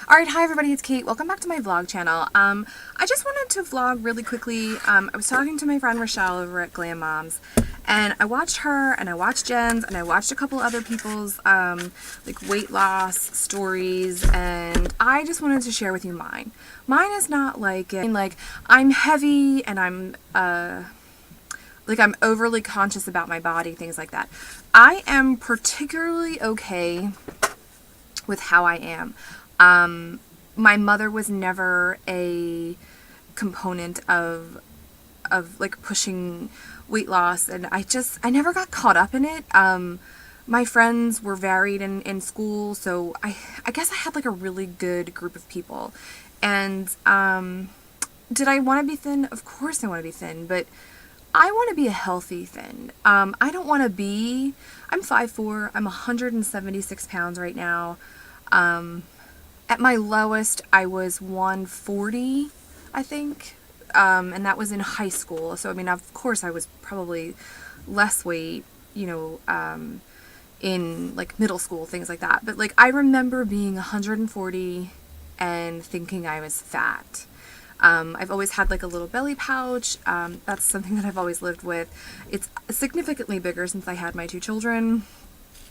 Alright, hi everybody, it's Kate. Welcome back to my vlog channel. I just wanted to vlog really quickly. I was talking to my friend Rochelle over at Glam Moms, and I watched her, and I watched Jen's, and I watched a couple other people's, like, weight loss stories, and I just wanted to share with you mine. Mine is not like, I'm heavy, and I'm overly conscious about my body, things like that. I am particularly okay with how I am. My mother was never a component of like pushing weight loss, and I never got caught up in it. My friends were varied in school, so I guess I had like a really good group of people. And did I want to be thin? Of course I want to be thin, but I want to be a healthy thin. I don't want to be, I'm 5'4", I'm 176 pounds right now. At my lowest, I was 140, I think, and that was in high school. So, I mean, of course, I was probably less weight, you know, in, like, middle school, things like that. But, like, I remember being 140 and thinking I was fat. I've always had, like, a little belly pouch. That's something that I've always lived with. It's significantly bigger since I had my 2 children.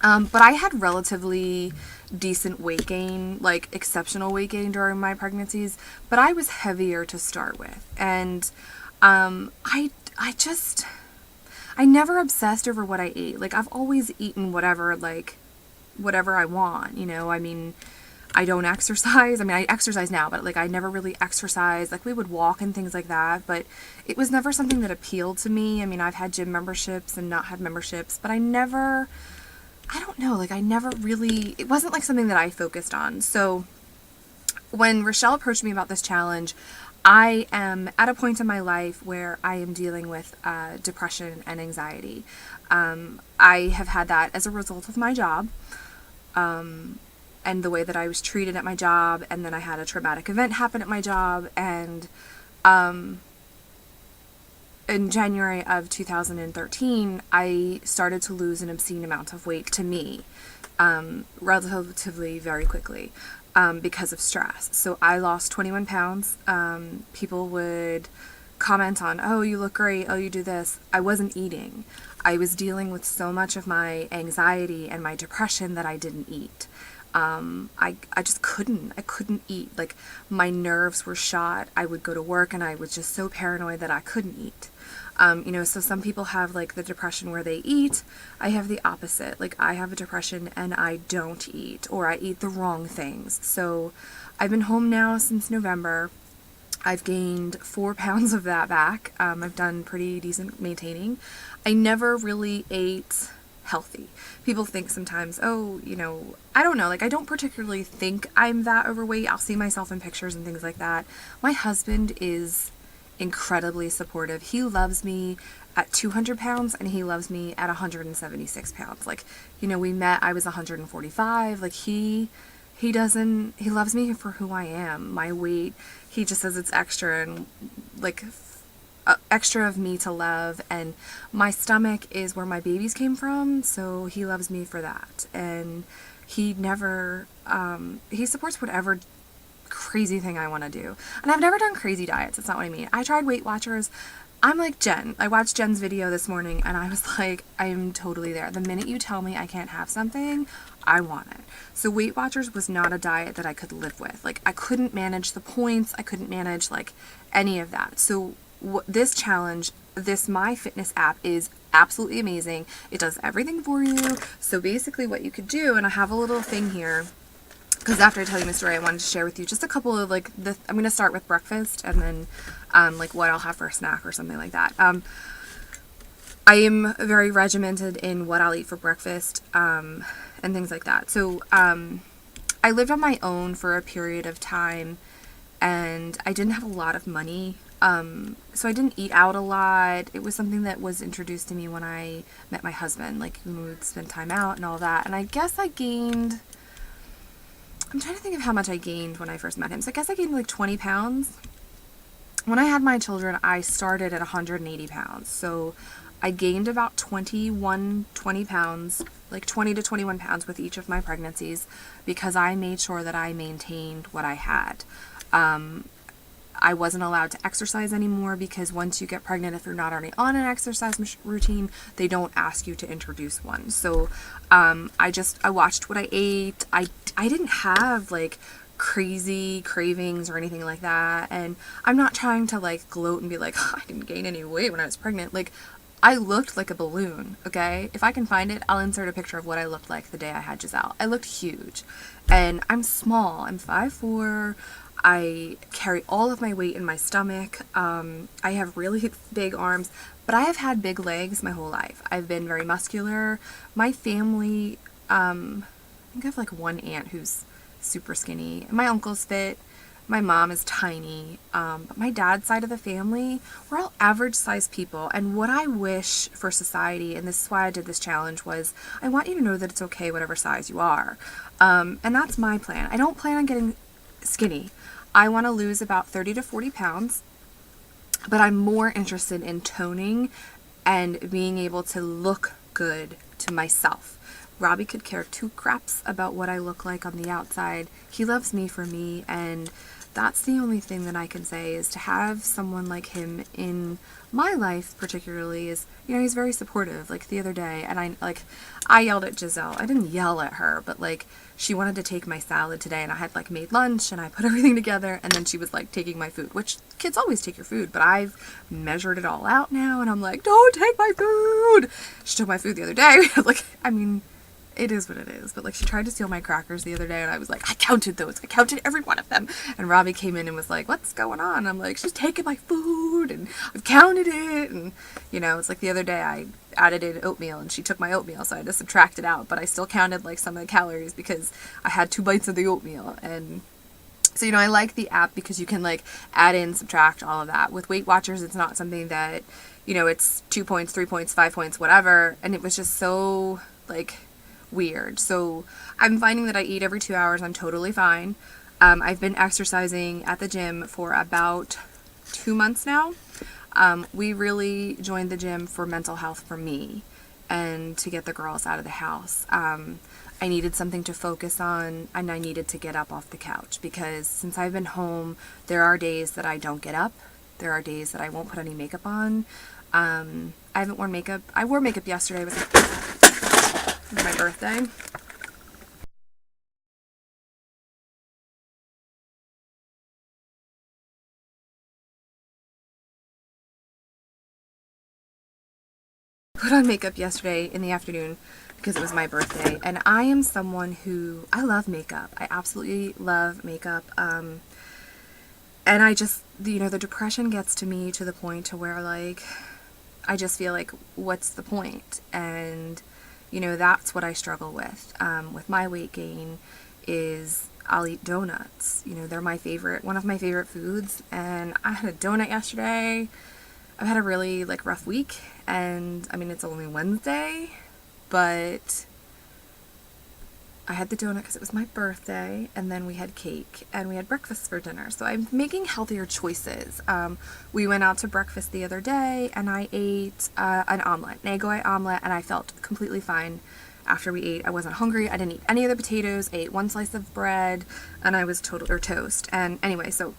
But I had relatively decent weight gain, like exceptional weight gain during my pregnancies, but I was heavier to start with. And I never obsessed over what I ate. Like, I've always eaten whatever I want, you know. I mean, I don't exercise. I mean, I exercise now, but like I never really exercised. Like, we would walk and things like that, but it was never something that appealed to me. I mean, I've had gym memberships and not had memberships, but I don't know, like I never really, it wasn't like something that I focused on. So when Rochelle approached me about this challenge, I am at a point in my life where I am dealing with depression and anxiety. I have had that as a result of my job, and the way that I was treated at my job, and then I had a traumatic event happen at my job, and in January of 2013, I started to lose an obscene amount of weight to me, relatively very quickly, because of stress. So I lost 21 pounds. People would comment on, oh, you look great, oh, you do this. I wasn't eating. I was dealing with so much of my anxiety and my depression that I didn't eat. I just couldn't eat. Like, my nerves were shot. I would go to work and I was just so paranoid that I couldn't eat. You know, so some people have like the depression where they eat. I have the opposite. Like, I have a depression and I don't eat, or I eat the wrong things. So I've been home now since November. I've gained 4 pounds of that back. I've done pretty decent maintaining. I never really ate healthy. People think sometimes, oh, you know, I don't know, like, I don't particularly think I'm that overweight. I'll see myself in pictures and things like that. My husband is incredibly supportive. He loves me at 200 pounds and he loves me at 176 pounds. Like, you know, we met, I was 145. Like, he loves me for who I am. My weight, he just says it's extra, and like extra of me to love. And my stomach is where my babies came from, so he loves me for that. And he never, he supports whatever crazy thing I want to do. And I've never done crazy diets. That's not what I mean. I tried Weight Watchers. I'm like Jen. I watched Jen's video this morning and I was like, I am totally there. The minute you tell me I can't have something, I want it. So Weight Watchers was not a diet that I could live with. Like, I couldn't manage the points. I couldn't manage like any of that. So this challenge, this MyFitness app is absolutely amazing. It does everything for you. So basically what you could do, and I have a little thing here, because after I tell you my story, I wanted to share with you just a couple of, like, I'm going to start with breakfast and then, like, what I'll have for a snack or something like that. I am very regimented in what I'll eat for breakfast, and things like that. So, I lived on my own for a period of time, and I didn't have a lot of money, so I didn't eat out a lot. It was something that was introduced to me when I met my husband, like, when we would spend time out and all that, and I guess I gained, I'm trying to think of how much I gained when I first met him. So I guess I gained like 20 pounds. When I had my children, I started at 180 pounds. So I gained about 20 pounds, like 20 to 21 pounds with each of my pregnancies, because I made sure that I maintained what I had. I wasn't allowed to exercise anymore because once you get pregnant, if you're not already on an exercise routine, they don't ask you to introduce one. So I watched what I ate. I didn't have like crazy cravings or anything like that. And I'm not trying to like gloat and be like, oh, I didn't gain any weight when I was pregnant. Like, I looked like a balloon, okay? If I can find it, I'll insert a picture of what I looked like the day I had Giselle. I looked huge. And I'm small. I'm 5'4". I carry all of my weight in my stomach. I have really big arms, but I have had big legs my whole life. I've been very muscular. My family, I think I have like one aunt who's super skinny. My uncle's fit. My mom is tiny. But my dad's side of the family, we're all average sized people. And what I wish for society, and this is why I did this challenge, was I want you to know that it's okay whatever size you are. And that's my plan. I don't plan on getting skinny. I want to lose about 30 to 40 pounds, but I'm more interested in toning and being able to look good to myself. Robbie could care two craps about what I look like on the outside. He loves me for me, and that's the only thing that I can say is to have someone like him in my life particularly is, you know, he's very supportive. Like the other day, and I yelled at Giselle. I didn't yell at her, but like she wanted to take my salad today, and I had like made lunch and I put everything together, and then she was like taking my food, which kids always take your food, but I've measured it all out now, and I'm like, don't take my food. She took my food the other day. Like, I mean, it is what it is, but like she tried to steal my crackers the other day, and I was like, I counted those. I counted every one of them. And Robbie came in and was like, what's going on? I'm like, she's taking my food, and I've counted it. And, you know, it's like the other day I added in oatmeal, and she took my oatmeal, so I had to subtract it out, but I still counted like some of the calories because I had 2 bites of the oatmeal. And so, you know, I like the app because you can like add in, subtract, all of that. With Weight Watchers, it's not something that, you know, it's 2 points, 3 points, 5 points, whatever. And it was just so like weird. So I'm finding that I eat every 2 hours. I'm totally fine. I've been exercising at the gym for about 2 months now. We really joined the gym for mental health for me and to get the girls out of the house. I needed something to focus on, and I needed to get up off the couch because since I've been home, there are days that I don't get up. There are days that I won't put any makeup on. I haven't worn makeup. I wore makeup yesterday. It was my birthday. Put on makeup yesterday in the afternoon because it was my birthday, and I am someone who, I love makeup. I absolutely love makeup. And I just, you know, the depression gets to me to the point to where like I just feel like, what's the point? And you know, that's what I struggle with my weight gain is I'll eat donuts. You know, they're one of my favorite foods, and I had a donut yesterday. I've had a really like rough week, and I mean, it's only Wednesday, but I had the donut because it was my birthday, and then we had cake, and we had breakfast for dinner. So I'm making healthier choices. We went out to breakfast the other day, and I ate an omelet, an egg white omelet, and I felt completely fine after we ate. I wasn't hungry. I didn't eat any of the potatoes. I ate 1 slice of bread, and I was or toast. And anyway, so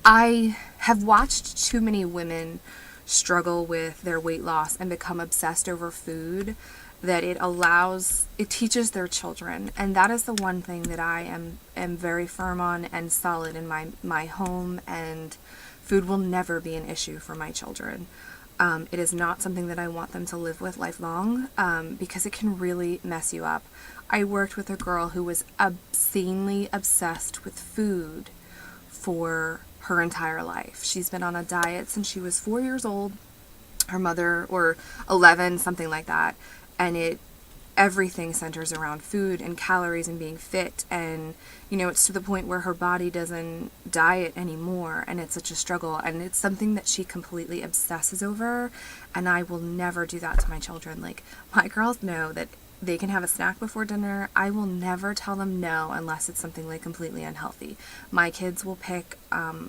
I have watched too many women struggle with their weight loss and become obsessed over food that it teaches their children. And that is the one thing that I am very firm on and solid in my home, and food will never be an issue for my children. It is not something that I want them to live with lifelong, because it can really mess you up. I worked with a girl who was obscenely obsessed with food for her entire life. She's been on a diet since she was 4 years old, her mother, or 11, something like that. And everything centers around food and calories and being fit. And, you know, it's to the point where her body doesn't diet anymore, and it's such a struggle. And it's something that she completely obsesses over, and I will never do that to my children. Like, my girls know that they can have a snack before dinner. I will never tell them no unless it's something like completely unhealthy. My kids will pick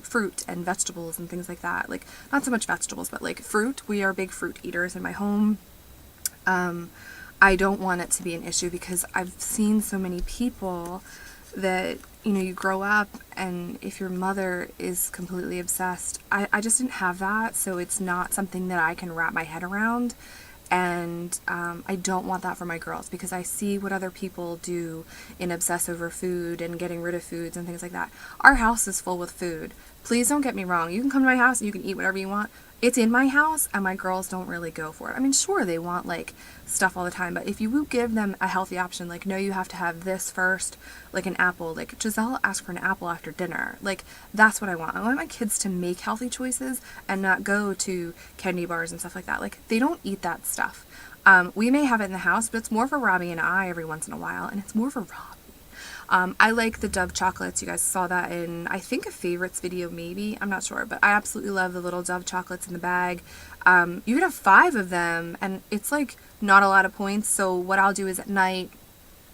fruit and vegetables and things like that. Like, not so much vegetables, but like fruit. We are big fruit eaters in my home. I don't want it to be an issue because I've seen so many people that, you know, you grow up and if your mother is completely obsessed, I just didn't have that, so it's not something that I can wrap my head around. And I don't want that for my girls because I see what other people do in obsess over food and getting rid of foods and things like that. Our house is full with food. Please don't get me wrong. You can come to my house and you can eat whatever you want. It's in my house and my girls don't really go for it. I mean, sure, they want like stuff all the time, but if you give them a healthy option, like, no, you have to have this first, like an apple, like Giselle asked for an apple after dinner. Like, that's what I want. I want my kids to make healthy choices and not go to candy bars and stuff like that. Like, they don't eat that stuff. We may have it in the house, but it's more for Robbie and I every once in a while, and it's more for Robbie. I like the Dove chocolates. You guys saw that in, I think, a favorites video maybe. I'm not sure, but I absolutely love the little Dove chocolates in the bag. You can have 5 of them, and it's like not a lot of points. So what I'll do is at night,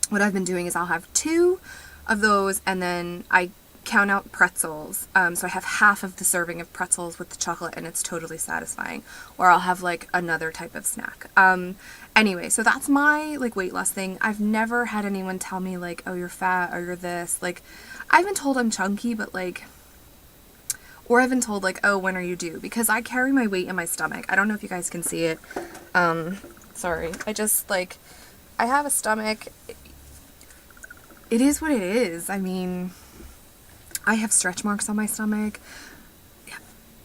what I've been doing is I'll have 2 of those, and then I count out pretzels. So I have half of the serving of pretzels with the chocolate, and it's totally satisfying. Or I'll have like another type of snack. Anyway, so that's my like weight loss thing. I've never had anyone tell me like, oh, you're fat or you're this. Like, I've been told I'm chunky, but like, or I've been told like, oh, when are you due? Because I carry my weight in my stomach. I don't know if you guys can see it. Sorry. I just like, I have a stomach. It is what it is. I mean, I have stretch marks on my stomach.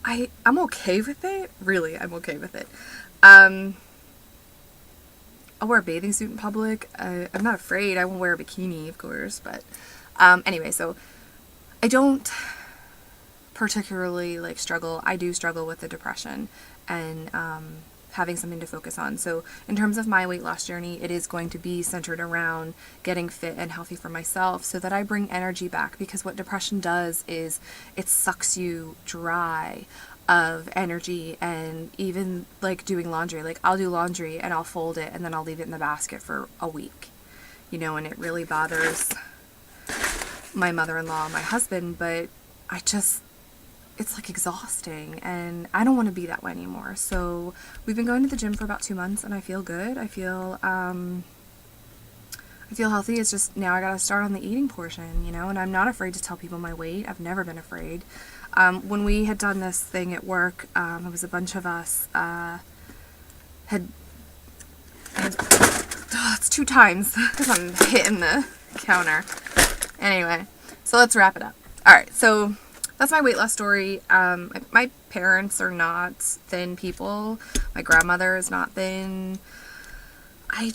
I'm okay with it. Really, I'm okay with it. I'll wear a bathing suit in public. I'm not afraid. I won't wear a bikini, of course, but anyway, so I don't particularly like struggle. I do struggle with the depression and having something to focus on. So in terms of my weight loss journey, it is going to be centered around getting fit and healthy for myself so that I bring energy back, because what depression does is it sucks you dry of energy. And even like doing laundry, like I'll do laundry and I'll fold it and then I'll leave it in the basket for a week, you know, and it really bothers my mother-in-law and my husband, but it's like exhausting and I don't want to be that way anymore. So we've been going to the gym for about 2 months and I feel good. I feel healthy. It's just now I gotta start on the eating portion, you know, and I'm not afraid to tell people my weight. I've never been afraid. When we had done this thing at work, it was a bunch of us, it's 2 times because I'm hitting the counter. Anyway, so let's wrap it up. Alright, so that's my weight loss story. My parents are not thin people. My grandmother is not thin. I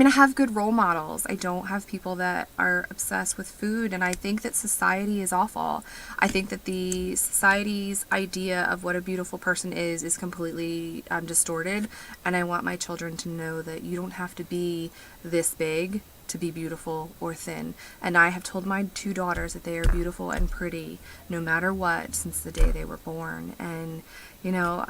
have good role models. I don't have people that are obsessed with food, and I think that society is awful. I think that the society's idea of what a beautiful person is completely distorted, and I want my children to know that you don't have to be this big to be beautiful or thin. And I have told my 2 daughters that they are beautiful and pretty no matter what since the day they were born. And, you know,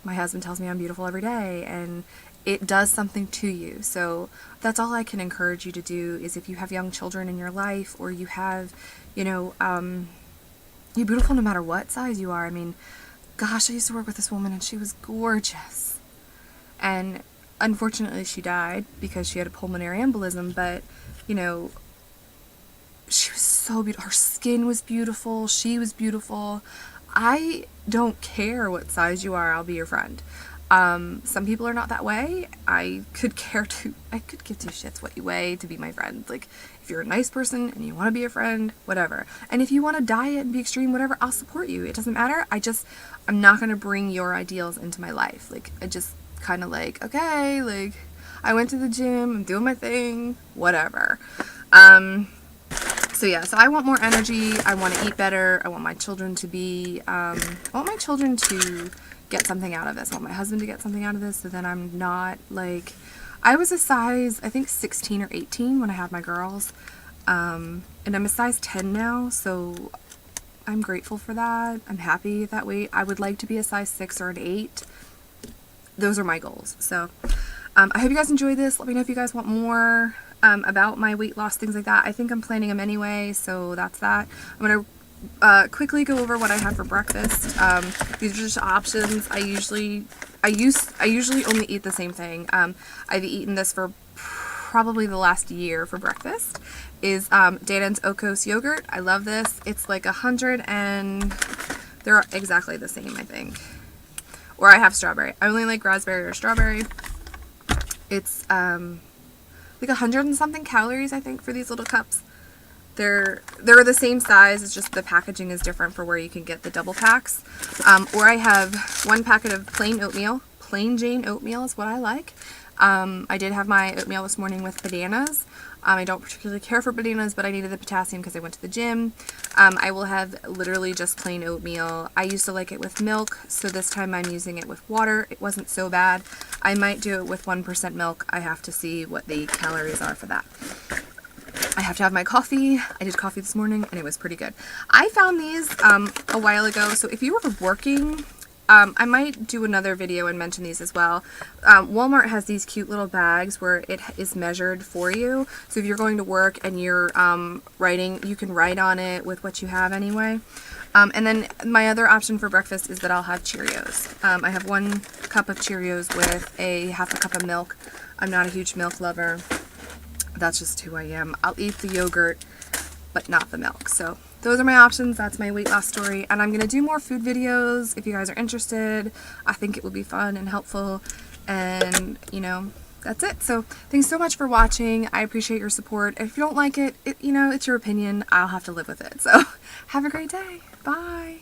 my husband tells me I'm beautiful every day, and it does something to you. So that's all I can encourage you to do is if you have young children in your life, or you have, you know, you're beautiful no matter what size you are. I mean, gosh, I used to work with this woman and she was gorgeous. And unfortunately she died because she had a pulmonary embolism, but, you know, she was so beautiful. Her skin was beautiful. She was beautiful. I don't care what size you are. I'll be your friend. Some people are not that way. I could give 2 shits what you weigh to be my friend. Like, if you're a nice person and you want to be a friend, whatever. And if you want to diet and be extreme, whatever, I'll support you. It doesn't matter. I'm not going to bring your ideals into my life. Like, I just kind of like, okay, like, I went to the gym, I'm doing my thing, whatever. So yeah, so I want more energy. I want to eat better. I want my children to get something out of this. I want my husband to get something out of this, so then I'm not like, I was a size, I think 16 or 18 when I had my girls, and I'm a size 10 now, so I'm grateful for that. I'm happy at that weight. I would like to be a size 6 or an 8. Those are my goals. So I hope you guys enjoyed this. Let me know if you guys want more about my weight loss, things like that. I think I'm planning them anyway, so that's that. I'm going to quickly go over what I had for breakfast. These are just options. I usually only eat the same thing. I've eaten this for probably the last year for breakfast. Is Danon's Oikos yogurt. I love this. It's like 100 and they're exactly the same, I think. Or I have strawberry. I only like raspberry or strawberry. It's like 100 and something calories, I think, for these little cups. They're the same size, it's just the packaging is different for where you can get the double packs. Or I have one packet of plain oatmeal. Plain Jane oatmeal is what I like. I did have my oatmeal this morning with bananas. I don't particularly care for bananas, but I needed the potassium because I went to the gym. I will have literally just plain oatmeal. I used to like it with milk, so this time I'm using it with water. It wasn't so bad. I might do it with 1% milk. I have to see what the calories are for that. I have to have my coffee. I did coffee this morning and it was pretty good. I found these a while ago, so if you were working, I might do another video and mention these as well. Walmart has these cute little bags where it is measured for you. So if you're going to work and you're writing, you can write on it with what you have anyway. And then my other option for breakfast is that I'll have Cheerios. I have 1 cup of Cheerios with a half a cup of milk. I'm not a huge milk lover. That's just who I am. I'll eat the yogurt, but not the milk. So those are my options. That's my weight loss story. And I'm going to do more food videos if you guys are interested. I think it will be fun and helpful. And, you know, that's it. So thanks so much for watching. I appreciate your support. If you don't like it, you know, it's your opinion. I'll have to live with it. So have a great day. Bye.